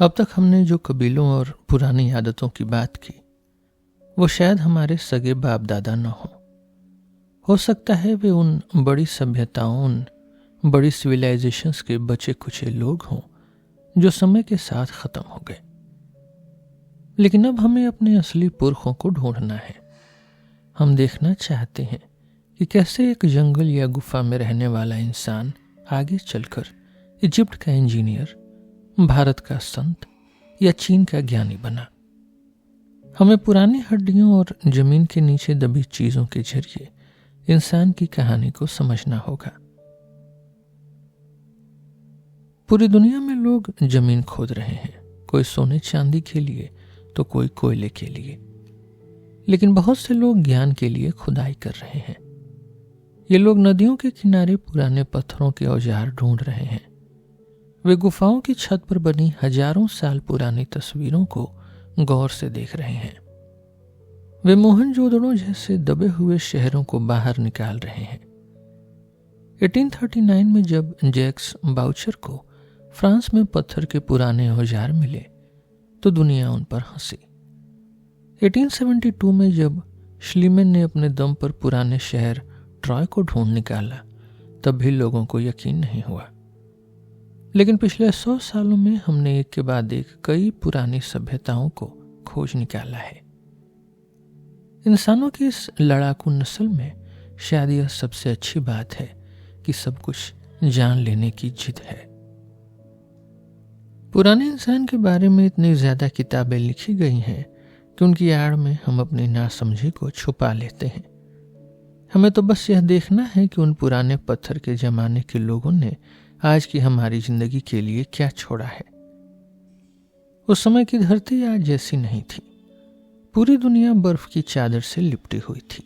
अब तक हमने जो कबीलों और पुरानी आदतों की बात की वो शायद हमारे सगे बाप दादा न हो सकता है वे उन बड़ी सभ्यताओं, उन बड़ी सिविलाइजेशंस के बचे कुचे लोग हों जो समय के साथ खत्म हो गए। लेकिन अब हमें अपने असली पुरखों को ढूंढना है। हम देखना चाहते हैं कि कैसे एक जंगल या गुफा में रहने वाला इंसान आगे चलकर इजिप्ट का इंजीनियर, भारत का संत या चीन का ज्ञानी बना। हमें पुरानी हड्डियों और जमीन के नीचे दबी चीजों के जरिए इंसान की कहानी को समझना होगा। पूरी दुनिया में लोग जमीन खोद रहे हैं, कोई सोने चांदी के लिए तो कोई कोयले के लिए, लेकिन बहुत से लोग ज्ञान के लिए खुदाई कर रहे हैं। ये लोग नदियों के किनारे पुराने पत्थरों के औजार ढूंढ रहे हैं। वे गुफाओं की छत पर बनी हजारों साल पुरानी तस्वीरों को गौर से देख रहे हैं। वे मोहनजोदड़ो जैसे दबे हुए शहरों को बाहर निकाल रहे हैं। 1839 में जब जैक्स बाउचर को फ्रांस में पत्थर के पुराने औजार मिले तो दुनिया उन पर हंसी। 1872 में जब श्लीमेन ने अपने दम पर पुराने शहर ट्रॉय को ढूंढ निकाला तब भी लोगों को यकीन नहीं हुआ। लेकिन पिछले 100 सालों में हमने एक के बाद एक कई पुरानी सभ्यताओं को खोज निकाला है। इंसानों की इस लड़ाकू नस्ल में शायद यह सबसे अच्छी बात है कि सब कुछ जान लेने की जिद है। पुराने इंसान के बारे में इतनी ज्यादा किताबें लिखी गई हैं कि उनकी आड़ में हम अपनी नासमझी को छुपा लेते हैं। हमें तो बस यह देखना है कि उन पुराने पत्थर के जमाने के लोगों ने आज की हमारी जिंदगी के लिए क्या छोड़ा है। उस समय की धरती आज जैसी नहीं थी। पूरी दुनिया बर्फ की चादर से लिपटी हुई थी।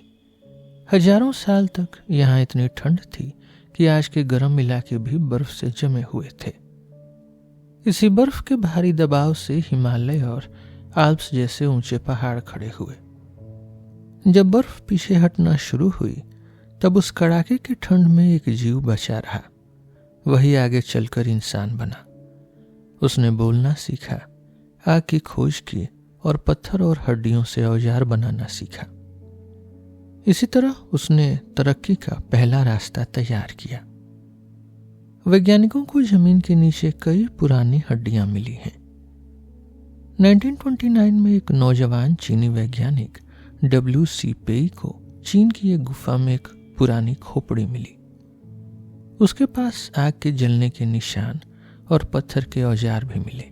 हजारों साल तक यहाँ इतनी ठंड थी कि आज के गर्म इलाके भी बर्फ से जमे हुए थे। इसी बर्फ के भारी दबाव से हिमालय और आल्प्स जैसे ऊंचे पहाड़ खड़े हुए। जब बर्फ पीछे हटना शुरू हुई तब उस कड़ाके की ठंड में एक जीव बचा रहा। वही आगे चलकर इंसान बना। उसने बोलना सीखा, आग की खोज की और पत्थर और हड्डियों से औजार बनाना सीखा। इसी तरह उसने तरक्की का पहला रास्ता तैयार किया। वैज्ञानिकों को जमीन के नीचे कई पुरानी हड्डियां मिली हैं। 1929 में एक नौजवान चीनी वैज्ञानिक W.C. पेई को चीन की एक गुफा में एक पुरानी खोपड़ी मिली। उसके पास आग के जलने के निशान और पत्थर के औजार भी मिले।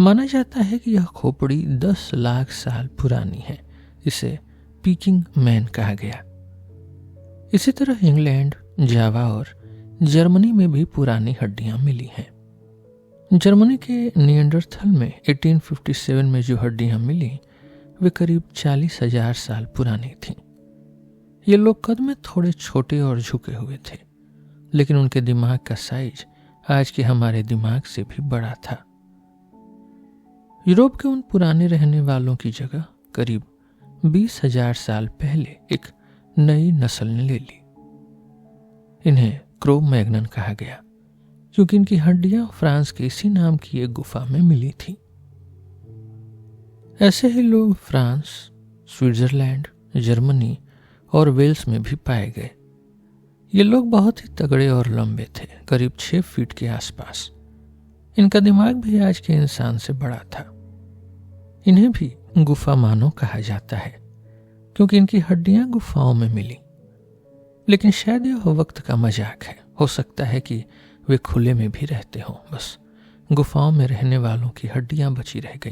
माना जाता है कि यह खोपड़ी 10 लाख साल पुरानी है। इसे पीकिंग मैन कहा गया। इसी तरह इंग्लैंड, जावा और जर्मनी में भी पुरानी हड्डियां मिली हैं। जर्मनी के निएंडरथल में 1857 में जो हड्डियां मिली वे करीब 40,000 साल पुरानी थीं। ये लोग कद में थोड़े छोटे और झुके हुए थे, लेकिन उनके दिमाग का साइज आज के हमारे दिमाग से भी बड़ा था। यूरोप के उन पुराने रहने वालों की जगह करीब 20,000 साल पहले एक नई नस्ल ने ले ली। इन्हें क्रो मैग्नन कहा गया क्योंकि इनकी हड्डियां फ्रांस के इसी नाम की एक गुफा में मिली थी। ऐसे ही लोग फ्रांस, स्विट्जरलैंड, जर्मनी और वेल्स में भी पाए गए। ये लोग बहुत ही तगड़े और लंबे थे, करीब 6 फीट के आसपास। इनका दिमाग भी आज के इंसान से बड़ा था। इन्हें भी गुफा मानव कहा जाता है क्योंकि इनकी हड्डियां गुफाओं में मिली। लेकिन शायद यह वक्त का मजाक है। हो सकता है कि वे खुले में भी रहते हों, बस गुफाओं में रहने वालों की हड्डियां बची रह गईं।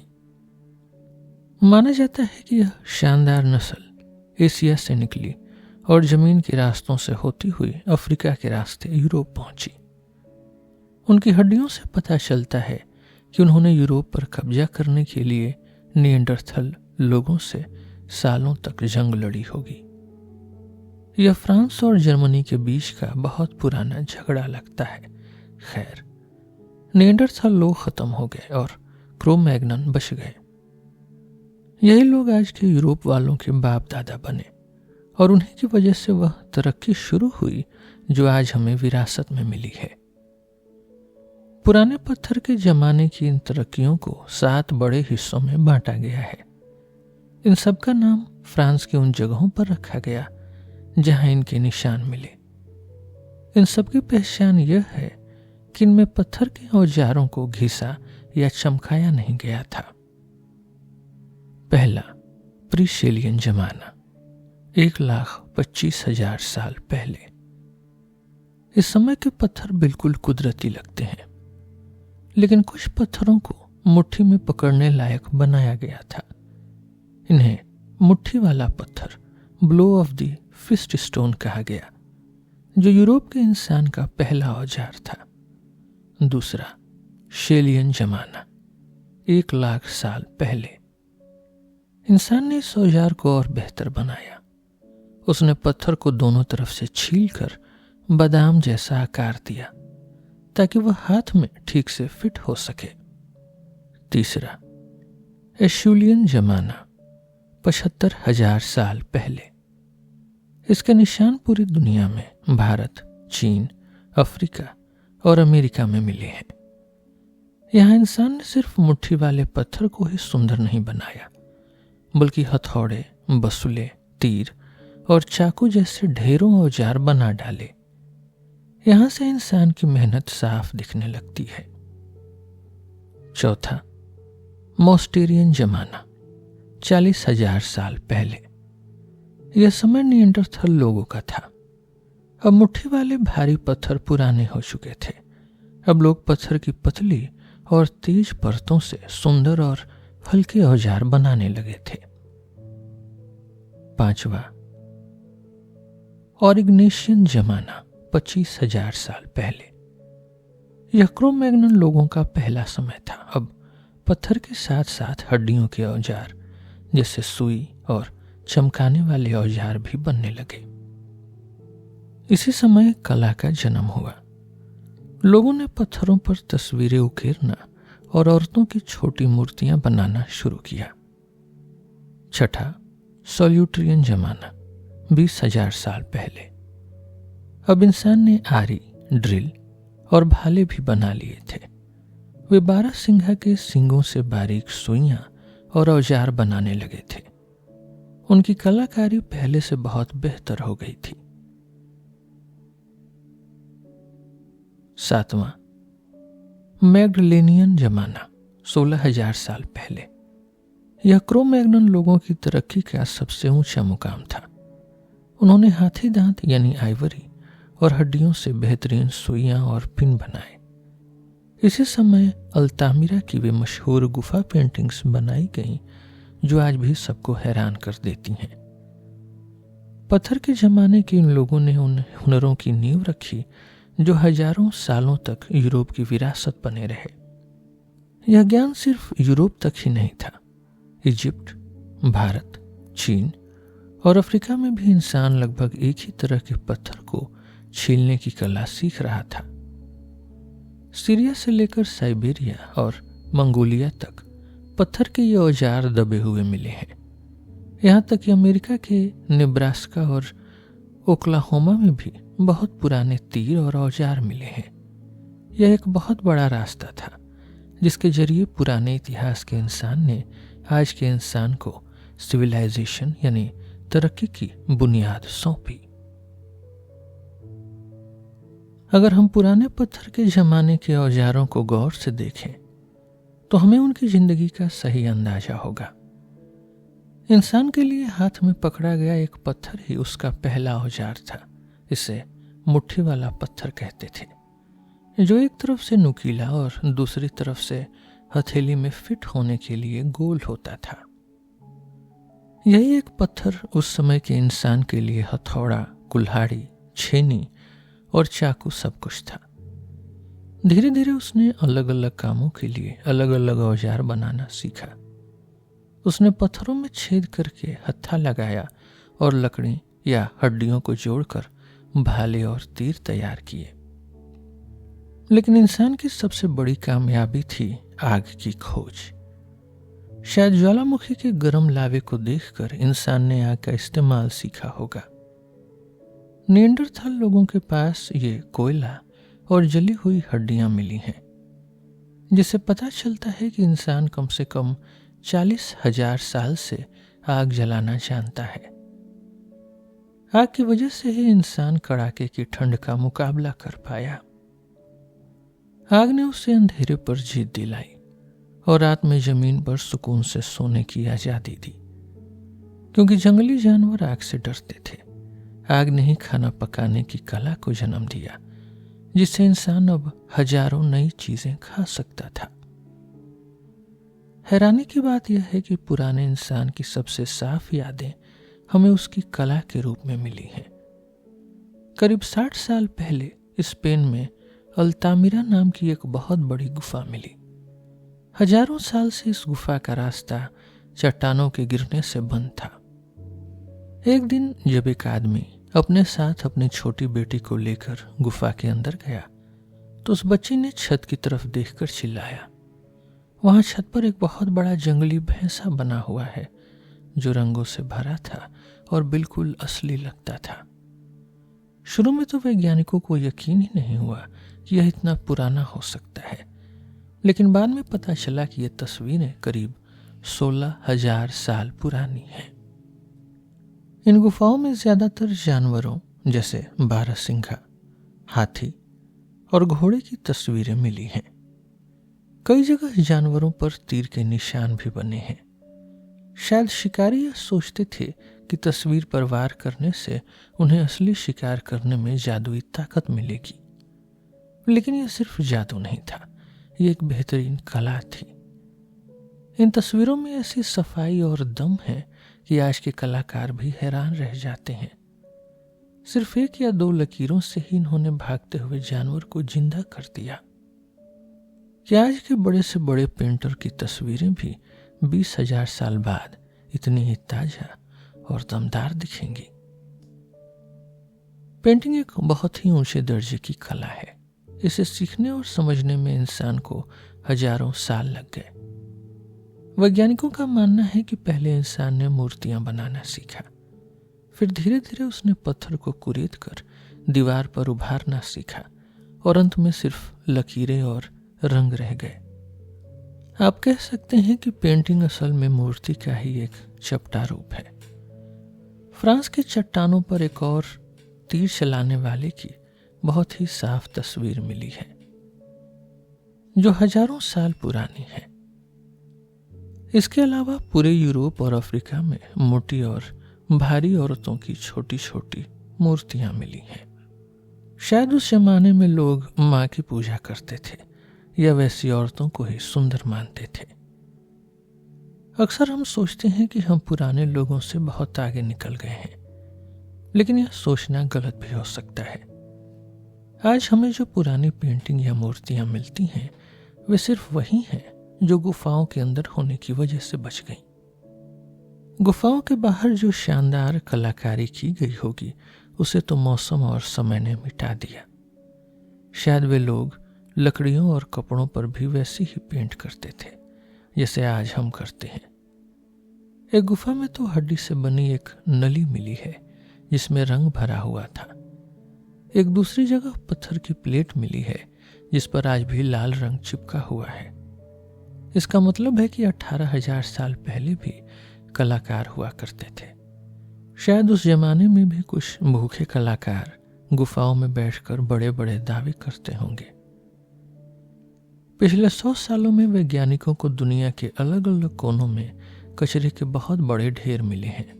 माना जाता है कि यह शानदार नस्ल एशिया से निकली और जमीन के रास्तों से होती हुई अफ्रीका के रास्ते यूरोप पहुंची। उनकी हड्डियों से पता चलता है कि उन्होंने यूरोप पर कब्जा करने के लिए निएंडरथल लोगों से सालों तक जंग लड़ी होगी। यह फ्रांस और जर्मनी के बीच का बहुत पुराना झगड़ा लगता है। खैर, निएंडरथल लोग खत्म हो गए और क्रो मैग्नन बच गए। यही लोग आज के यूरोप वालों के बाप दादा बने और उन्हीं की वजह से वह तरक्की शुरू हुई जो आज हमें विरासत में मिली है। पुराने पत्थर के जमाने की इन तरक्कियों को 7 बड़े हिस्सों में बांटा गया है। इन सब का नाम फ्रांस के उन जगहों पर रखा गया जहां इनके निशान मिले। इन सब की पहचान यह है कि इनमें पत्थर के औजारों को घिसा या चमकाया नहीं गया था। पहला, प्रीशेलियन जमाना, 1,25,000 साल पहले। इस समय के पत्थर बिल्कुल कुदरती लगते हैं, लेकिन कुछ पत्थरों को मुट्ठी में पकड़ने लायक बनाया गया था। इन्हें मुट्ठी वाला पत्थर, blow of the fist stone कहा गया, जो यूरोप के इंसान का पहला औजार था। दूसरा, शेलियन जमाना, 1,00,000 साल पहले। इंसान ने इस औजार को और बेहतर बनाया। उसने पत्थर को दोनों तरफ से छीलकर बादाम जैसा आकार दिया ताकि वह हाथ में ठीक से फिट हो सके। तीसरा, एशुलियन जमाना, 75,000 साल पहले। इसके निशान पूरी दुनिया में भारत, चीन, अफ्रीका और अमेरिका में मिले हैं। यहां इंसान ने सिर्फ मुट्ठी वाले पत्थर को ही सुंदर नहीं बनाया, बल्कि हथौड़े, बसुले, तीर और चाकू जैसे ढेरों औजार बना डाले। यहां से इंसान की मेहनत साफ दिखने लगती है। चौथा, मोस्टेरियन जमाना, 40,000 साल पहले। यह समय निएंडरथल लोगों का था। अब मुट्ठी वाले भारी पत्थर पुराने हो चुके थे। अब लोग पत्थर की पतली और तेज परतों से सुंदर और हल्के औजार बनाने लगे थे। पांचवा, ऑरिग्नेशियन जमाना, 25,000 साल पहले। यह क्रो-मैग्नन लोगों का पहला समय था। अब पत्थर के साथ साथ हड्डियों के औजार जैसे सुई और चमकाने वाले औजार भी बनने लगे। इसी समय कला का जन्म हुआ। लोगों ने पत्थरों पर तस्वीरें उकेरना और औरतों की छोटी मूर्तियां बनाना शुरू किया। छठा, सॉल्यूट्रियन जमाना, 20,000 साल पहले। अब इंसान ने आरी, ड्रिल और भाले भी बना लिए थे। वे 12 सिंघा के सींगों से बारीक सुइयां और औजार बनाने लगे थे। उनकी कलाकारी पहले से बहुत बेहतर हो गई थी। सातवां, मैग्डलेनियन जमाना, 16,000 साल पहले। यह क्रो-मैग्नन लोगों की तरक्की का सबसे ऊंचा मुकाम था। उन्होंने हाथी दांत यानी आइवरी और हड्डियों से बेहतरीन सुइयां और पिन बनाए। इसी समय अल्तामिरा की वे मशहूर गुफा पेंटिंग्स बनाई गईं जो आज भी सबको हैरान कर देती हैं। पत्थर के जमाने के इन लोगों ने उन हुनरों की नींव रखी जो हजारों सालों तक यूरोप की विरासत बने रहे। यह ज्ञान सिर्फ यूरोप तक ही नहीं था। इजिप्ट, भारत, चीन और अफ्रीका में भी इंसान लगभग एक ही तरह के पत्थर को छीलने की कला सीख रहा था। सीरिया से लेकर साइबेरिया और मंगोलिया तक पत्थर के ये औजार दबे हुए मिले हैं। यहाँ तक कि अमेरिका के नेब्रास्का और ओक्लाहोमा में भी बहुत पुराने तीर और औजार मिले हैं। यह एक बहुत बड़ा रास्ता था जिसके जरिए पुराने इतिहास के इंसान ने आज के इंसान को सिविलाइजेशन यानी तरक्की की बुनियाद सौंपी। अगर हम पुराने पत्थर के जमाने के औजारों को गौर से देखें तो हमें उनकी जिंदगी का सही अंदाजा होगा। इंसान के लिए हाथ में पकड़ा गया एक पत्थर ही उसका पहला औजार था। इसे मुट्ठी वाला पत्थर कहते थे, जो एक तरफ से नुकीला और दूसरी तरफ से हथेली में फिट होने के लिए गोल होता था। यही एक पत्थर उस समय के इंसान के लिए हथौड़ा, कुल्हाड़ी, छेनी और चाकू सब कुछ था। धीरे धीरे उसने अलग अलग कामों के लिए अलग अलग औजार बनाना सीखा। उसने पत्थरों में छेद करके हत्था लगाया और लकड़ी या हड्डियों को जोड़कर भाले और तीर तैयार किए। लेकिन इंसान की सबसे बड़ी कामयाबी थी आग की खोज। शायद ज्वालामुखी के गर्म लावे को देखकर इंसान ने आग का इस्तेमाल सीखा होगा। निएंडरथल लोगों के पास ये कोयला और जली हुई हड्डियां मिली हैं। जिससे पता चलता है कि इंसान कम से कम 40,000 साल से आग जलाना जानता है। आग की वजह से ही इंसान कड़ाके की ठंड का मुकाबला कर पाया। आग ने उसे अंधेरे पर जीत दिलाई और रात में जमीन पर सुकून से सोने की आजादी दी, क्योंकि जंगली जानवर आग से डरते थे। आग ने ही खाना पकाने की कला को जन्म दिया, जिससे इंसान अब हजारों नई चीजें खा सकता था। हैरानी की बात यह है कि पुराने इंसान की सबसे साफ यादें हमें उसकी कला के रूप में मिली हैं। करीब 60 साल पहले स्पेन में अल्तामिरा नाम की एक बहुत बड़ी गुफा मिली। हजारों साल से इस गुफा का रास्ता चट्टानों के गिरने से बंद था। एक दिन जब एक आदमी अपने साथ अपनी छोटी बेटी को लेकर गुफा के अंदर गया, तो उस बच्ची ने छत की तरफ देखकर चिल्लाया। वहां छत पर एक बहुत बड़ा जंगली भैंसा बना हुआ है, जो रंगों से भरा था और बिल्कुल असली लगता था। शुरू में तो वैज्ञानिकों को यकीन ही नहीं हुआ कि यह इतना पुराना हो सकता है, लेकिन बाद में पता चला कि यह तस्वीरें करीब 16,000 साल पुरानी हैं। इन गुफाओं में ज्यादातर जानवरों जैसे बारहसिंघा, हाथी और घोड़े की तस्वीरें मिली हैं। कई जगह जानवरों पर तीर के निशान भी बने हैं। शायद शिकारी यह सोचते थे कि तस्वीर पर वार करने से उन्हें असली शिकार करने में जादुई ताकत मिलेगी, लेकिन यह सिर्फ जादू नहीं था, यह एक बेहतरीन कला थी। इन तस्वीरों में ऐसी सफाई और दम है कि आज के कलाकार भी हैरान रह जाते हैं। सिर्फ 1 या 2 लकीरों से ही इन्होंने भागते हुए जानवर को जिंदा कर दिया। कि आज के बड़े से बड़े पेंटर की तस्वीरें भी 20,000 साल बाद इतनी ही ताजा और दमदार दिखेंगी। पेंटिंग एक बहुत ही ऊंचे दर्जे की कला है। इसे सीखने और समझने में इंसान को हजारों साल लग गए। वैज्ञानिकों का मानना है कि पहले इंसान ने मूर्तियां बनाना सीखा, फिर धीरे धीरे उसने पत्थर को कुरेद कर दीवार पर उभारना सीखा और अंत में सिर्फ लकीरें और रंग रह गए। आप कह सकते हैं कि पेंटिंग असल में मूर्ति का ही एक चपटा रूप है। फ्रांस के चट्टानों पर एक और तीर चलाने वाले की बहुत ही साफ तस्वीर मिली है, जो हजारों साल पुरानी है। इसके अलावा पूरे यूरोप और अफ्रीका में मोटी और भारी औरतों की छोटी छोटी मूर्तियां मिली हैं। शायद उस जमाने में लोग मां की पूजा करते थे या वैसी औरतों को ही सुंदर मानते थे। अक्सर हम सोचते हैं कि हम पुराने लोगों से बहुत आगे निकल गए हैं, लेकिन यह सोचना गलत भी हो सकता है। आज हमें जो पुरानी पेंटिंग या मूर्तियां मिलती हैं, वे सिर्फ वही हैं जो गुफाओं के अंदर होने की वजह से बच गई। गुफाओं के बाहर जो शानदार कलाकारी की गई होगी, उसे तो मौसम और समय ने मिटा दिया। शायद वे लोग लकड़ियों और कपड़ों पर भी वैसे ही पेंट करते थे जैसे आज हम करते हैं। एक गुफा में तो हड्डी से बनी एक नली मिली है जिसमें रंग भरा हुआ था। एक दूसरी जगह पत्थर की प्लेट मिली है जिस पर आज भी लाल रंग चिपका हुआ है। इसका मतलब है कि 18,000 साल पहले भी कलाकार हुआ करते थे। शायद उस जमाने में भी कुछ भूखे कलाकार गुफाओं में बैठकर बड़े बड़े दावे करते होंगे। पिछले 100 सालों में वैज्ञानिकों को दुनिया के अलग अलग कोनों में कचरे के बहुत बड़े ढेर मिले हैं।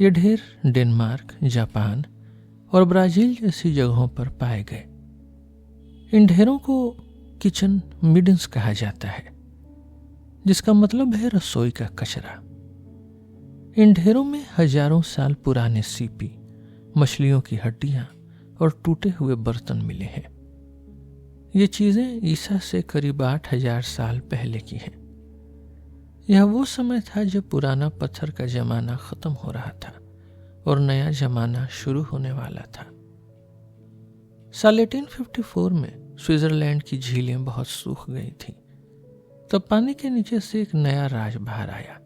ये ढेर डेनमार्क, जापान और ब्राजील जैसी जगहों पर पाए गए। इन ढेरों को किचन मिडन्स कहा जाता है, जिसका मतलब है रसोई का कचरा। इन ढेरों में हजारों साल पुराने सीपी, मछलियों की हड्डियां और टूटे हुए बर्तन मिले हैं। ये चीजें ईसा से करीब 8,000 साल पहले की हैं। यह वो समय था जब पुराना पत्थर का जमाना खत्म हो रहा था और नया जमाना शुरू होने वाला था। साल 1854 में स्विट्जरलैंड की झीलें बहुत सूख गई थीं। तब पानी के नीचे से एक नया राज बाहर आया।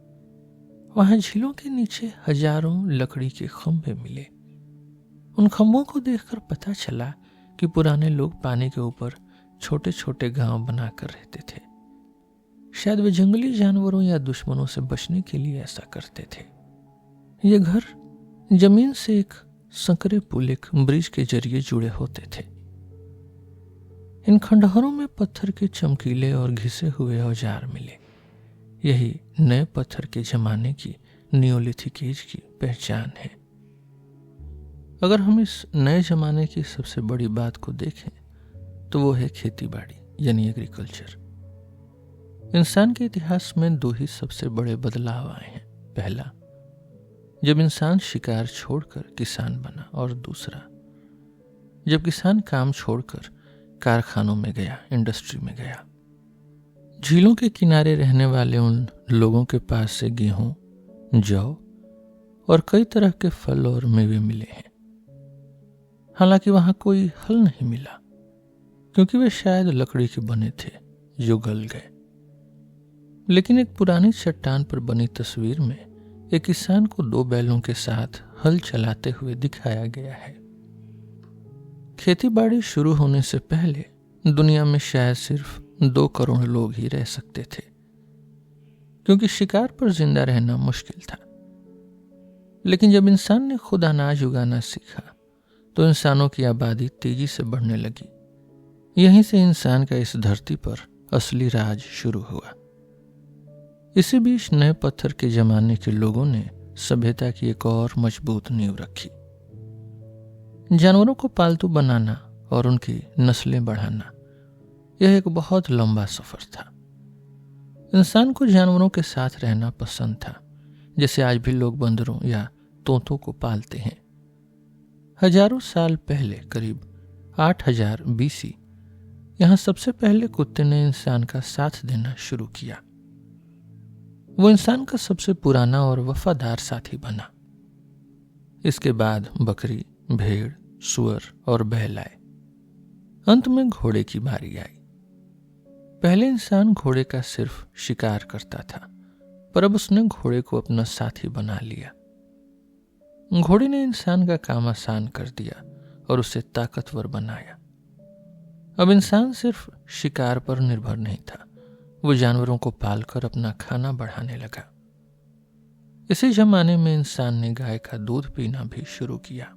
वहां झीलों के नीचे हजारों लकड़ी के खंभे मिले। उन खंभों को देखकर पता चला कि पुराने लोग पानी के ऊपर छोटे छोटे गांव बनाकर रहते थे। शायद वे जंगली जानवरों या दुश्मनों से बचने के लिए ऐसा करते थे। ये घर जमीन से एक संकरे पुल, एक ब्रिज के जरिए जुड़े होते थे। इन खंडहरों में पत्थर के चमकीले और घिसे हुए औजार मिले। यही नए पत्थर के जमाने की नियोलिथिक एज की पहचान है। अगर हम इस नए जमाने की सबसे बड़ी बात को देखें तो वो है खेती बाड़ी यानी एग्रीकल्चर। इंसान के इतिहास में दो ही सबसे बड़े बदलाव आए हैं। पहला, जब इंसान शिकार छोड़कर किसान बना, और दूसरा, जब किसान काम छोड़कर कारखानों में गया, इंडस्ट्री में गया। झीलों के किनारे रहने वाले उन लोगों के पास से गेहूं, जौ और कई तरह के फल और मेवे मिले हैं। हालांकि वहां कोई हल नहीं मिला, क्योंकि वे शायद लकड़ी के बने थे जो गल गए। लेकिन एक पुरानी चट्टान पर बनी तस्वीर में एक किसान को 2 बैलों के साथ हल चलाते हुए दिखाया गया है। खेतीबाड़ी शुरू होने से पहले दुनिया में शायद सिर्फ 2 करोड़ लोग ही रह सकते थे, क्योंकि शिकार पर जिंदा रहना मुश्किल था। लेकिन जब इंसान ने खुद अनाज उगाना सीखा तो इंसानों की आबादी तेजी से बढ़ने लगी। यहीं से इंसान का इस धरती पर असली राज शुरू हुआ। इसी बीच नए पत्थर के जमाने के लोगों ने सभ्यता की एक और मजबूत नींव रखी। जानवरों को पालतू बनाना और उनकी नस्लें बढ़ाना, यह एक बहुत लंबा सफर था। इंसान को जानवरों के साथ रहना पसंद था, जैसे आज भी लोग बंदरों या तोतों को पालते हैं। हजारों साल पहले, करीब 8000 BC, यहां सबसे पहले कुत्ते ने इंसान का साथ देना शुरू किया। वो इंसान का सबसे पुराना और वफादार साथी बना। इसके बाद बकरी, भेड़, सुअर और बैल आए। अंत में घोड़े की बारी आई। पहले इंसान घोड़े का सिर्फ शिकार करता था, पर अब उसने घोड़े को अपना साथी बना लिया। घोड़े ने इंसान का काम आसान कर दिया और उसे ताकतवर बनाया। अब इंसान सिर्फ शिकार पर निर्भर नहीं था, वो जानवरों को पालकर अपना खाना बढ़ाने लगा। इसी जमाने में इंसान ने गाय का दूध पीना भी शुरू किया।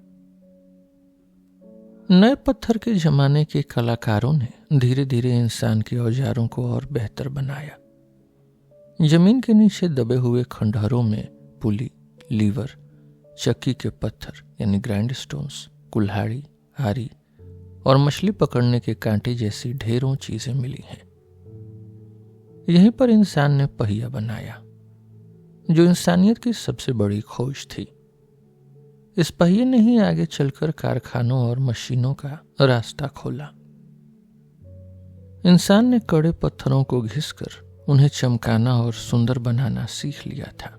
नए पत्थर के जमाने के कलाकारों ने धीरे धीरे इंसान के औजारों को और बेहतर बनाया। जमीन के नीचे दबे हुए खंडहरों में पुली, लीवर, चक्की के पत्थर यानी ग्राइंड स्टोन्स, कुल्हाड़ी, आरी और मछली पकड़ने के कांटे जैसी ढेरों चीजें मिली हैं। यहीं पर इंसान ने पहिया बनाया, जो इंसानियत की सबसे बड़ी खोज थी। इस पहिए ने ही आगे चलकर कारखानों और मशीनों का रास्ता खोला। इंसान ने कड़े पत्थरों को घिसकर उन्हें चमकाना और सुंदर बनाना सीख लिया था।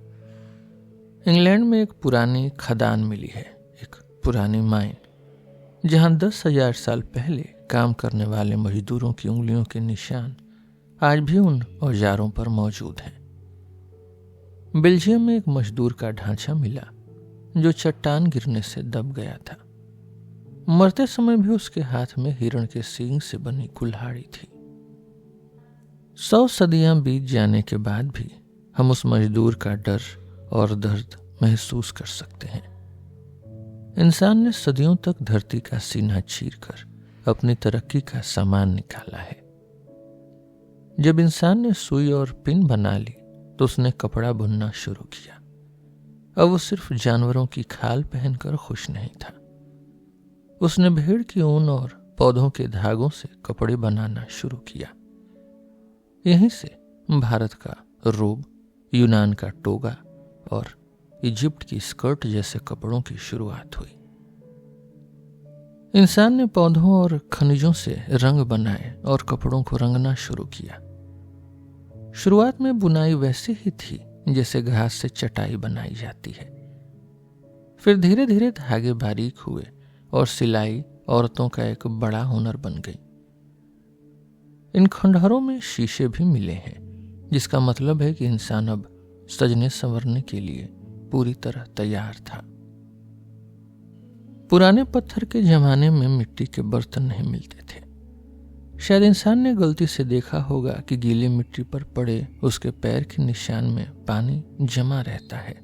इंग्लैंड में एक पुरानी खदान मिली है, एक पुरानी माइन, जहां 10,000 साल पहले काम करने वाले मजदूरों की उंगलियों के निशान आज भी उन औजारों पर मौजूद हैं। बेल्जियम में एक मजदूर का ढांचा मिला जो चट्टान गिरने से दब गया था। मरते समय भी उसके हाथ में हिरण के सींग से बनी कुल्हाड़ी थी। 100 सदियां बीत जाने के बाद भी हम उस मजदूर का डर और दर्द महसूस कर सकते हैं। इंसान ने सदियों तक धरती का सीना चीरकर अपनी तरक्की का सामान निकाला है। जब इंसान ने सुई और पिन बना ली तो उसने कपड़ा बुनना शुरू किया। अब वो सिर्फ जानवरों की खाल पहनकर खुश नहीं था। उसने भेड़ की ऊन और पौधों के धागों से कपड़े बनाना शुरू किया। यहीं से भारत का रोब, यूनान का टोगा और इजिप्ट की स्कर्ट जैसे कपड़ों की शुरुआत हुई। इंसान ने पौधों और खनिजों से रंग बनाए और कपड़ों को रंगना शुरू किया। शुरुआत में बुनाई वैसी ही थी जैसे घास से चटाई बनाई जाती है। फिर धीरे धीरे धागे बारीक हुए और सिलाई औरतों का एक बड़ा हुनर बन गई। इन खंडहरों में शीशे भी मिले हैं, जिसका मतलब है कि इंसान अब सजने संवरने के लिए पूरी तरह तैयार था। पुराने पत्थर के जमाने में मिट्टी के बर्तन नहीं मिलते थे। शायद इंसान ने गलती से देखा होगा कि गीली मिट्टी पर पड़े उसके पैर के निशान में पानी जमा रहता है,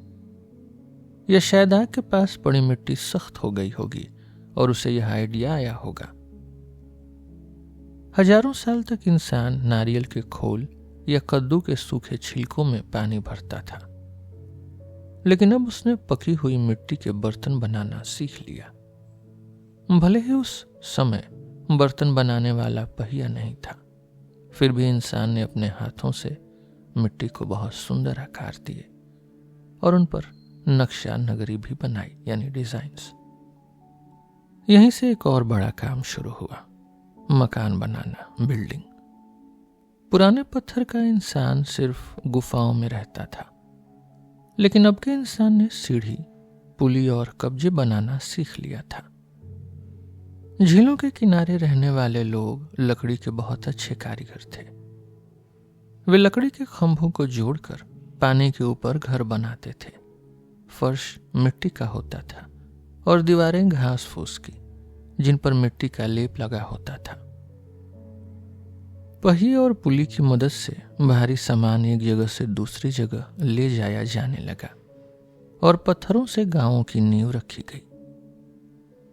या शायद आग के पास पड़ी मिट्टी सख्त हो गई होगी और उसे यह आइडिया आया होगा। हजारों साल तक इंसान नारियल के खोल या कद्दू के सूखे छिलकों में पानी भरता था, लेकिन अब उसने पकी हुई मिट्टी के बर्तन बनाना सीख लिया। भले ही उस समय बर्तन बनाने वाला पहिया नहीं था, फिर भी इंसान ने अपने हाथों से मिट्टी को बहुत सुंदर आकार दिए और उन पर नक्शा नगरी भी बनाई, यानी डिजाइन्स। यहीं से एक और बड़ा काम शुरू हुआ, मकान बनाना, बिल्डिंग। पुराने पत्थर का इंसान सिर्फ गुफाओं में रहता था, लेकिन अब के इंसान ने सीढ़ी, पुली और कब्जे बनाना सीख लिया था। झीलों के किनारे रहने वाले लोग लकड़ी के बहुत अच्छे कारीगर थे। वे लकड़ी के खंभों को जोड़कर पानी के ऊपर घर बनाते थे। फर्श मिट्टी का होता था और दीवारें घास फूस की, जिन पर मिट्टी का लेप लगा होता था। पहिए और पुली की मदद से भारी सामान एक जगह से दूसरी जगह ले जाया जाने लगा और पत्थरों से गांवों की नींव रखी गई।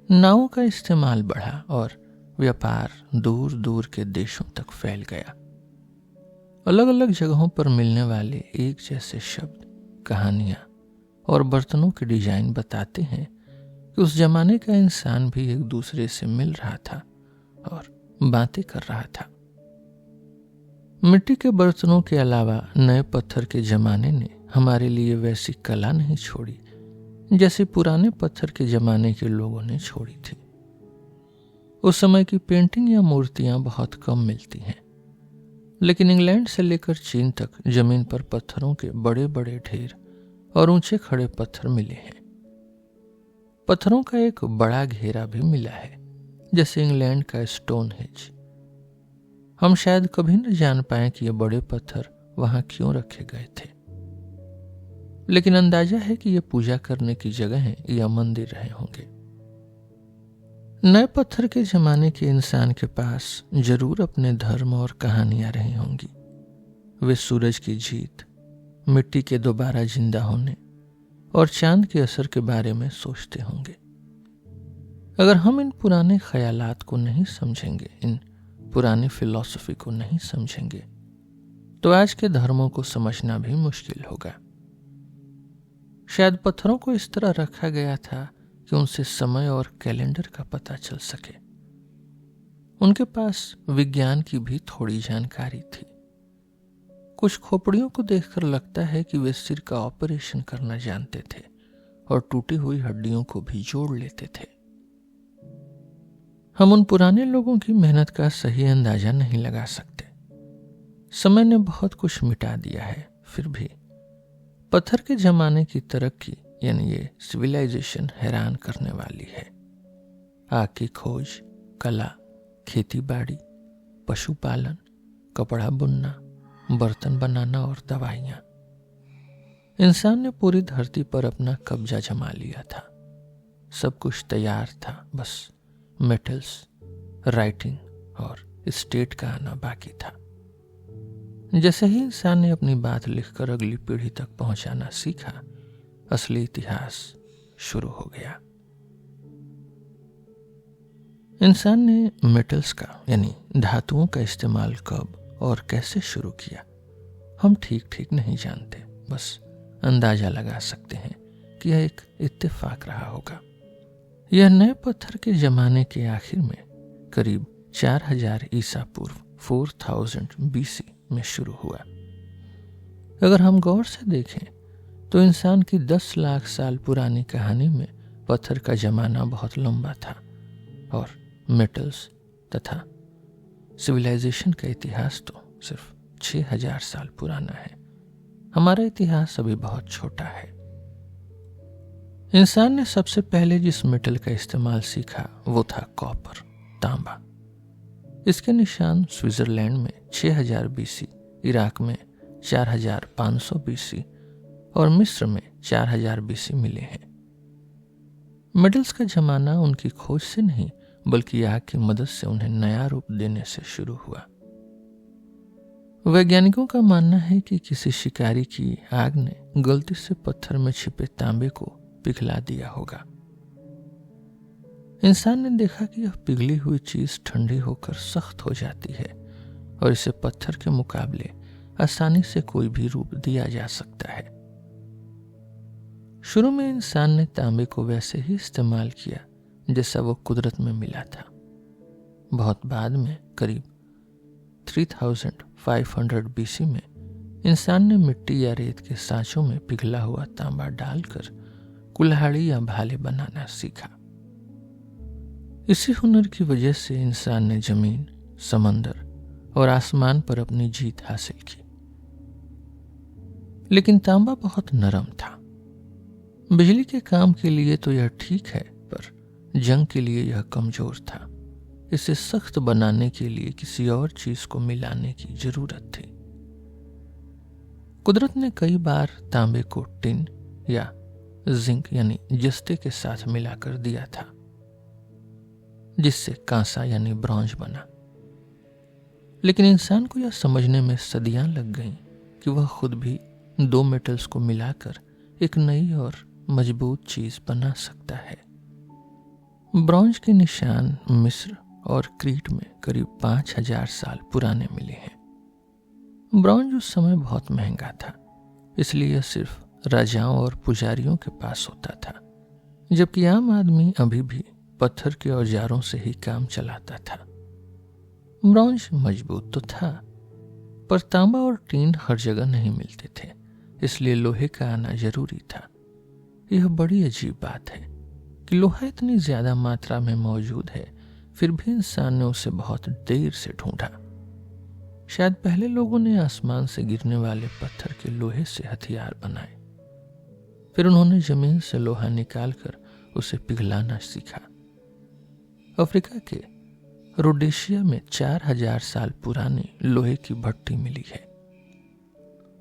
नावों का इस्तेमाल बढ़ा और व्यापार दूर दूर के देशों तक फैल गया। अलग अलग जगहों पर मिलने वाले एक जैसे शब्द, कहानियां और बर्तनों के डिजाइन बताते हैं कि उस जमाने का इंसान भी एक दूसरे से मिल रहा था और बातें कर रहा था। मिट्टी के बर्तनों के अलावा नए पत्थर के जमाने ने हमारे लिए वैसी कला नहीं छोड़ी जैसे पुराने पत्थर के जमाने के लोगों ने छोड़ी थी। उस समय की पेंटिंग या मूर्तियां बहुत कम मिलती हैं, लेकिन इंग्लैंड से लेकर चीन तक जमीन पर पत्थरों के बड़े बड़े ढेर और ऊंचे खड़े पत्थर मिले हैं। पत्थरों का एक बड़ा घेरा भी मिला है, जैसे इंग्लैंड का स्टोनहेंज। हम शायद कभी न जान पाए कि ये बड़े पत्थर वहां क्यों रखे गए थे, लेकिन अंदाजा है कि ये पूजा करने की जगह है या मंदिर रहे होंगे। नए पत्थर के जमाने के इंसान के पास जरूर अपने धर्म और कहानियां रही होंगी। वे सूरज की जीत, मिट्टी के दोबारा जिंदा होने और चांद के असर के बारे में सोचते होंगे। अगर हम इन पुराने ख्यालात को नहीं समझेंगे, इन पुरानी फिलॉसफी को नहीं समझेंगे, तो आज के धर्मों को समझना भी मुश्किल होगा। शायद पत्थरों को इस तरह रखा गया था कि उनसे समय और कैलेंडर का पता चल सके। उनके पास विज्ञान की भी थोड़ी जानकारी थी। कुछ खोपड़ियों को देखकर लगता है कि वे सिर का ऑपरेशन करना जानते थे और टूटी हुई हड्डियों को भी जोड़ लेते थे। हम उन पुराने लोगों की मेहनत का सही अंदाजा नहीं लगा सकते। समय ने बहुत कुछ मिटा दिया है, फिर भी पत्थर के जमाने की तरक्की, यानी ये सिविलाइजेशन, हैरान करने वाली है। आग की खोज, कला, खेती बाड़ी, पशुपालन, कपड़ा बुनना, बर्तन बनाना और दवाइयां। इंसान ने पूरी धरती पर अपना कब्जा जमा लिया था। सब कुछ तैयार था, बस मेटल्स, राइटिंग और स्टेट का आना बाकी था। जैसे ही इंसान ने अपनी बात लिखकर अगली पीढ़ी तक पहुंचाना सीखा, असली इतिहास शुरू हो गया। इंसान ने मेटल्स का, यानी धातुओं का इस्तेमाल कब और कैसे शुरू किया, हम ठीक नहीं जानते। बस अंदाजा लगा सकते हैं कि यह एक इत्तेफाक रहा होगा। यह नए पत्थर के जमाने के आखिर में करीब 4000 ईसा पूर्व 4000 BC में शुरू हुआ। अगर हम गौर से देखें तो इंसान की 10 लाख साल पुरानी कहानी में पत्थर का जमाना बहुत लंबा था और मेटल्स तथा सिविलाइजेशन का इतिहास तो सिर्फ 6000 साल पुराना है। हमारा इतिहास अभी बहुत छोटा है। इंसान ने सबसे पहले जिस मेटल का इस्तेमाल सीखा वो था कॉपर, तांबा। इसके निशान स्विट्जरलैंड में 6000 BC, इराक में 4500 BC और मिस्र में 4000 BC मिले हैं। मेटल्स का जमाना उनकी खोज से नहीं बल्कि आग की मदद से उन्हें नया रूप देने से शुरू हुआ। वैज्ञानिकों का मानना है कि किसी शिकारी की आग ने गलती से पत्थर में छिपे तांबे को पिघला दिया होगा। इंसान ने देखा कि यह पिघली हुई चीज ठंडी होकर सख्त हो जाती है और इसे पत्थर के मुकाबले आसानी से कोई भी रूप दिया जा सकता है। शुरू में इंसान ने तांबे को वैसे ही इस्तेमाल किया जैसा वो कुदरत में मिला था। बहुत बाद में करीब 3500 BC में इंसान ने मिट्टी या रेत के सांचों में पिघला हुआ तांबा डालकर कुल्हाड़ी या भाले बनाना सीखा। इसी हुनर की वजह से इंसान ने जमीन, समंदर और आसमान पर अपनी जीत हासिल की। लेकिन तांबा बहुत नरम था। बिजली के काम के लिए तो यह ठीक है, पर जंग के लिए यह कमजोर था। इसे सख्त बनाने के लिए किसी और चीज को मिलाने की जरूरत थी। कुदरत ने कई बार तांबे को टिन या जिंक यानी जस्ते के साथ मिलाकर दिया था, जिससे कांसा यानी ब्रॉन्ज बना। लेकिन इंसान को यह समझने में सदियां लग गईं कि वह खुद भी दो मेटल्स को मिलाकर एक नई और मजबूत चीज बना सकता है। ब्रॉन्ज के निशान मिस्र और क्रीट में करीब 5000 साल पुराने मिले हैं। ब्रॉन्ज उस समय बहुत महंगा था, इसलिए यह सिर्फ राजाओं और पुजारियों के पास होता था, जबकि आम आदमी अभी भी पत्थर के औजारों से ही काम चलाता था। ब्रॉन्ज मजबूत तो था, पर तांबा और टीन हर जगह नहीं मिलते थे, इसलिए लोहे का आना जरूरी था। यह बड़ी अजीब बात है कि लोहा इतनी ज्यादा मात्रा में मौजूद है, फिर भी इंसान ने उसे बहुत देर से ढूंढा। शायद पहले लोगों ने आसमान से गिरने वाले पत्थर के लोहे से हथियार बनाए, फिर उन्होंने जमीन से लोहा निकालकर उसे पिघलाना सीखा। अफ्रीका के रोडेशिया में 4000 साल पुरानी लोहे की भट्टी मिली है।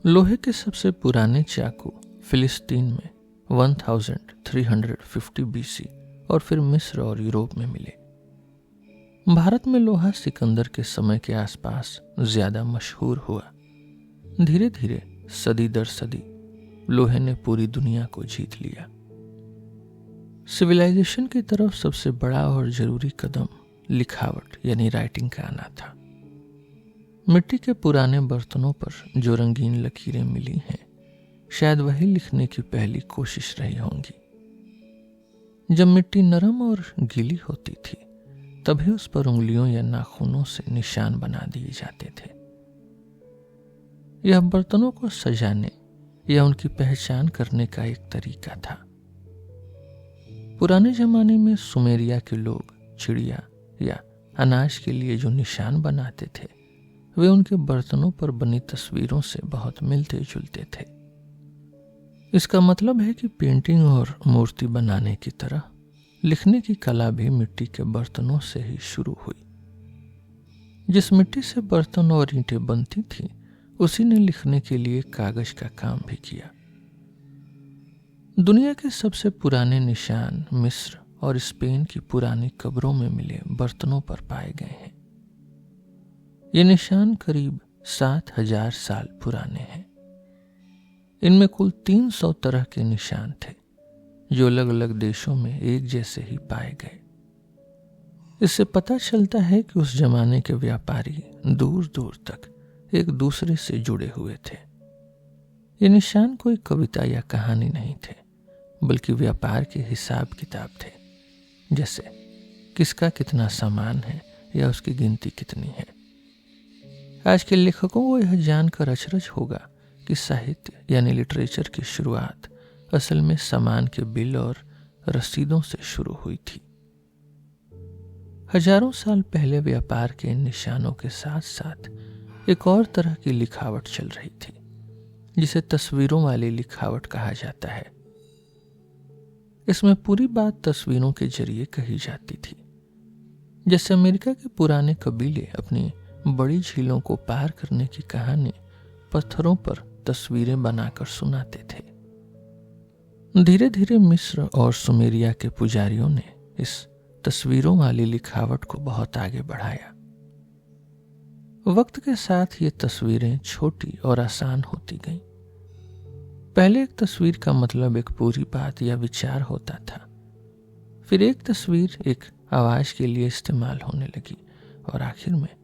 लोहे के सबसे पुराने चाकू फिलिस्तीन में 1350 BC और फिर मिस्र और यूरोप में मिले। भारत में लोहा सिकंदर के समय के आसपास ज्यादा मशहूर हुआ। धीरे धीरे सदी दर सदी लोहे ने पूरी दुनिया को जीत लिया। सिविलाइजेशन की तरफ सबसे बड़ा और जरूरी कदम लिखावट यानी राइटिंग का आना था। मिट्टी के पुराने बर्तनों पर जो रंगीन लकीरें मिली हैं, शायद वही लिखने की पहली कोशिश रही होंगी। जब मिट्टी नरम और गीली होती थी, तभी उस पर उंगलियों या नाखूनों से निशान बना दिए जाते थे। यह बर्तनों को सजाने या उनकी पहचान करने का एक तरीका था। पुराने जमाने में सुमेरिया के लोग चिड़िया या अनाज के लिए जो निशान बनाते थे, वे उनके बर्तनों पर बनी तस्वीरों से बहुत मिलते जुलते थे। इसका मतलब है कि पेंटिंग और मूर्ति बनाने की तरह लिखने की कला भी मिट्टी के बर्तनों से ही शुरू हुई। जिस मिट्टी से बर्तन और ईंटें बनती थीं, उसी ने लिखने के लिए कागज का काम भी किया। दुनिया के सबसे पुराने निशान मिस्र और स्पेन की पुरानी कब्रों में मिले बर्तनों पर पाए गए हैं। ये निशान करीब 7000 साल पुराने हैं। इनमें कुल 300 तरह के निशान थे, जो अलग अलग देशों में एक जैसे ही पाए गए। इससे पता चलता है कि उस जमाने के व्यापारी दूर दूर तक एक दूसरे से जुड़े हुए थे। ये निशान कोई कविता या कहानी नहीं थे, बल्कि व्यापार के हिसाब किताब थे, जैसे किसका कितना सामान है या उसकी गिनती कितनी है। आज के लेखकों को यह जानकर अचरज होगा कि साहित्य यानी लिटरेचर की शुरुआत असल में सामान के बिल और रसीदों से शुरू हुई थी। हजारों साल पहले व्यापार के इन निशानों के साथ साथ एक और तरह की लिखावट चल रही थी, जिसे तस्वीरों वाली लिखावट कहा जाता है। इसमें पूरी बात तस्वीरों के जरिए कही जाती थी। जैसे अमेरिका के पुराने कबीले अपनी बड़ी झीलों को पार करने की कहानी पत्थरों पर तस्वीरें बनाकर सुनाते थे। धीरे धीरे मिस्र और सुमेरिया के पुजारियों ने इस तस्वीरों वाली लिखावट को बहुत आगे बढ़ाया। वक्त के साथ ये तस्वीरें छोटी और आसान होती गईं। पहले एक तस्वीर का मतलब एक पूरी बात या विचार होता था। फिर एक तस्वीर एक आवाज के लिए इस्तेमाल होने लगी और आखिर में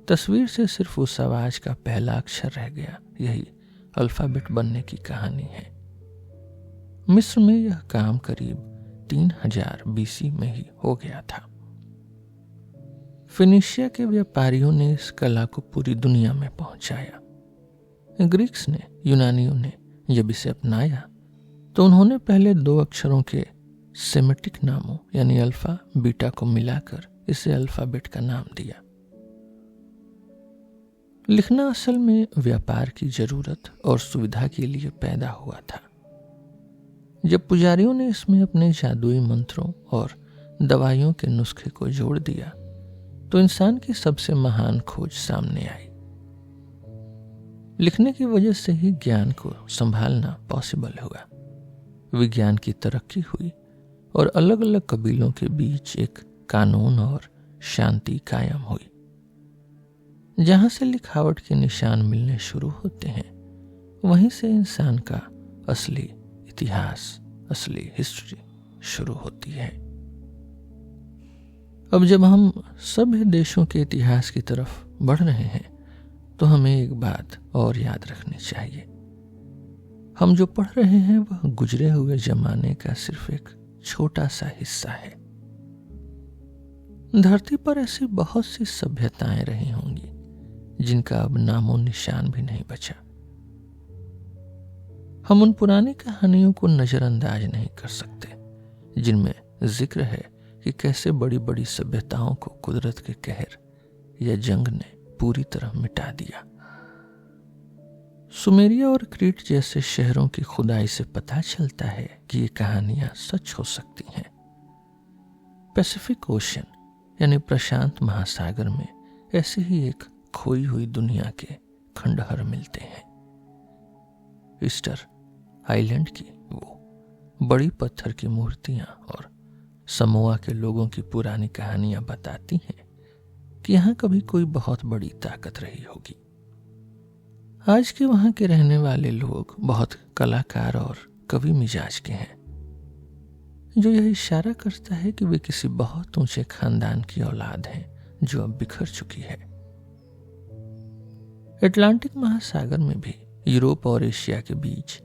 तस्वीर से सिर्फ उस आवाज का पहला अक्षर रह गया। यही अल्फाबेट बनने की कहानी है। मिस्र में यह काम करीब 3000 BC में ही हो गया था। फिनिशिया के व्यापारियों ने इस कला को पूरी दुनिया में पहुंचाया। ग्रीक्स ने, यूनानियों ने जब इसे अपनाया तो उन्होंने पहले 2 अक्षरों के सेमेटिक नामों यानी अल्फा बीटा को मिलाकर इसे अल्फाबेट का नाम दिया। लिखना असल में व्यापार की जरूरत और सुविधा के लिए पैदा हुआ था। जब पुजारियों ने इसमें अपने जादुई मंत्रों और दवाइयों के नुस्खे को जोड़ दिया तो इंसान की सबसे महान खोज सामने आई। लिखने की वजह से ही ज्ञान को संभालना पॉसिबल हुआ। विज्ञान की तरक्की हुई और अलग अलग कबीलों के बीच एक कानून और शांति कायम हुई। जहां से लिखावट के निशान मिलने शुरू होते हैं वहीं से इंसान का असली इतिहास, असली हिस्ट्री शुरू होती है। अब जब हम सभ्य देशों के इतिहास की तरफ बढ़ रहे हैं तो हमें एक बात और याद रखनी चाहिए। हम जो पढ़ रहे हैं वह गुजरे हुए जमाने का सिर्फ एक छोटा सा हिस्सा है। धरती पर ऐसी बहुत सी सभ्यताएं रही होंगी जिनका अब नामो निशान भी नहीं बचा। हम उन पुरानी कहानियों को नजरअंदाज नहीं कर सकते जिनमें जिक्र है कि कैसे बड़ी बड़ी सभ्यताओं को कुदरत के कहर या जंग ने पूरी तरह मिटा दिया। सुमेरिया और क्रीट जैसे शहरों की खुदाई से पता चलता है कि ये कहानियां सच हो सकती हैं। पैसिफिक ओशन यानी प्रशांत महासागर में ऐसी ही एक खोई हुई दुनिया के खंडहर मिलते हैं। ईस्टर आइलैंड की वो बड़ी पत्थर की मूर्तियां और समोआ के लोगों की पुरानी कहानियां बताती हैं कि यहां कभी कोई बहुत बड़ी ताकत रही होगी। आज के वहां के रहने वाले लोग बहुत कलाकार और कवि मिजाज के हैं, जो यह इशारा करता है कि वे किसी बहुत ऊंचे खानदान की औलाद हैं जो अब बिखर चुकी है। अटलांटिक महासागर में भी यूरोप और एशिया के बीच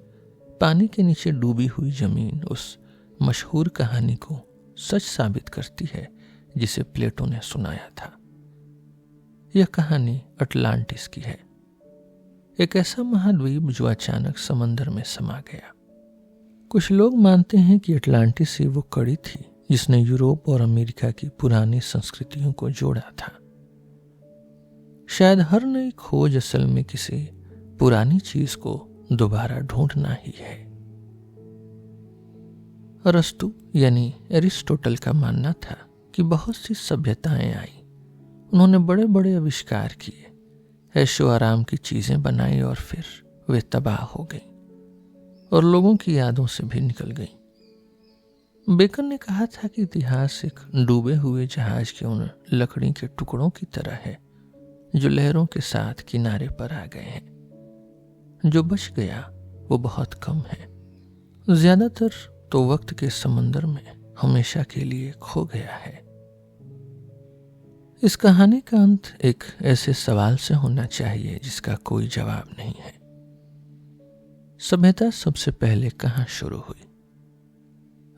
पानी के नीचे डूबी हुई जमीन उस मशहूर कहानी को सच साबित करती है जिसे प्लेटो ने सुनाया था। यह कहानी अटलांटिस की है, एक ऐसा महाद्वीप जो अचानक समंदर में समा गया। कुछ लोग मानते हैं कि अटलांटिस ही वो कड़ी थी जिसने यूरोप और अमेरिका की पुरानी संस्कृतियों को जोड़ा था। शायद हर नई खोज असल में किसी पुरानी चीज को दोबारा ढूंढना ही है। अरस्तु यानी एरिस्टोटल का मानना था कि बहुत सी सभ्यताएं आई, उन्होंने बड़े बड़े आविष्कार किए, ऐशो आराम की चीजें बनाई और फिर वे तबाह हो गईं और लोगों की यादों से भी निकल गईं। बेकन ने कहा था कि इतिहास एक डूबे हुए जहाज के उन लकड़ी के टुकड़ों की तरह है जो लहरों के साथ किनारे पर आ गए हैं। जो बच गया वो बहुत कम है, ज्यादातर तो वक्त के समंदर में हमेशा के लिए खो गया है। इस कहानी का अंत एक ऐसे सवाल से होना चाहिए जिसका कोई जवाब नहीं है। सभ्यता सबसे पहले कहां शुरू हुई?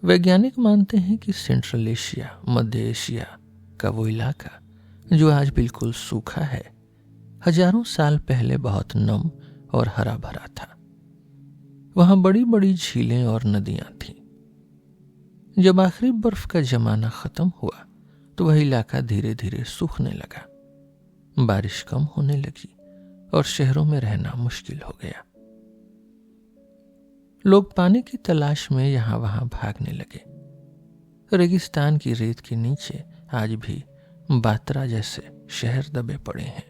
वैज्ञानिक मानते हैं कि सेंट्रल एशिया, मध्य एशिया का वो इलाका जो आज बिल्कुल सूखा है, हजारों साल पहले बहुत नम और हरा भरा था। वहां बड़ी बड़ी झीलें और नदियां थीं। जब आखिरी बर्फ का जमाना खत्म हुआ तो वह इलाका धीरे धीरे सूखने लगा, बारिश कम होने लगी और शहरों में रहना मुश्किल हो गया। लोग पानी की तलाश में यहां वहां भागने लगे। रेगिस्तान की रेत के नीचे आज भी बात्रा जैसे शहर दबे पड़े हैं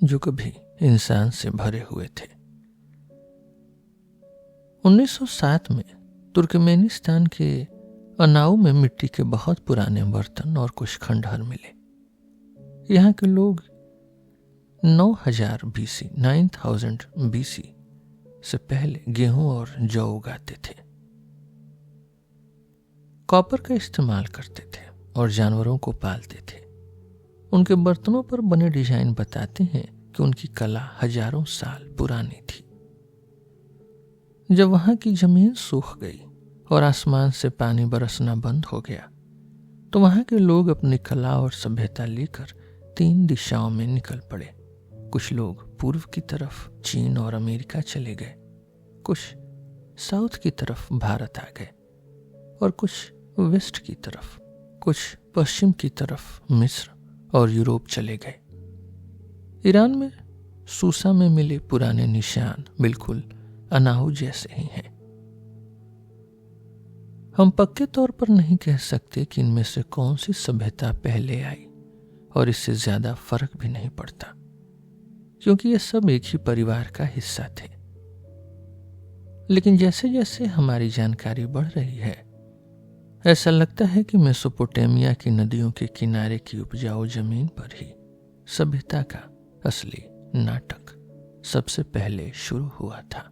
जो कभी इंसान से भरे हुए थे। 1907 में तुर्कमेनिस्तान के अनाऊ में मिट्टी के बहुत पुराने बर्तन और कुछ खंडहर मिले। यहाँ के लोग 9000 BC 9000 BC से पहले गेहूं और जौ उगाते थे, कॉपर का इस्तेमाल करते थे और जानवरों को पालते थे। उनके बर्तनों पर बने डिजाइन बताते हैं कि उनकी कला हजारों साल पुरानी थी। जब वहां की जमीन सूख गई और आसमान से पानी बरसना बंद हो गया तो वहां के लोग अपनी कला और सभ्यता लेकर 3 दिशाओं में निकल पड़े। कुछ लोग पूर्व की तरफ चीन और अमेरिका चले गए, कुछ साउथ की तरफ भारत आ गए और कुछ वेस्ट की तरफ, कुछ पश्चिम की तरफ मिस्र और यूरोप चले गए। ईरान में सूसा में मिले पुराने निशान बिल्कुल अनाऊ जैसे ही हैं। हम पक्के तौर पर नहीं कह सकते कि इनमें से कौन सी सभ्यता पहले आई और इससे ज्यादा फर्क भी नहीं पड़ता, क्योंकि ये सब एक ही परिवार का हिस्सा थे। लेकिन जैसे जैसे हमारी जानकारी बढ़ रही है, ऐसा लगता है कि मेसोपोटामिया की नदियों के किनारे की उपजाऊ जमीन पर ही सभ्यता का असली नाटक सबसे पहले शुरू हुआ था।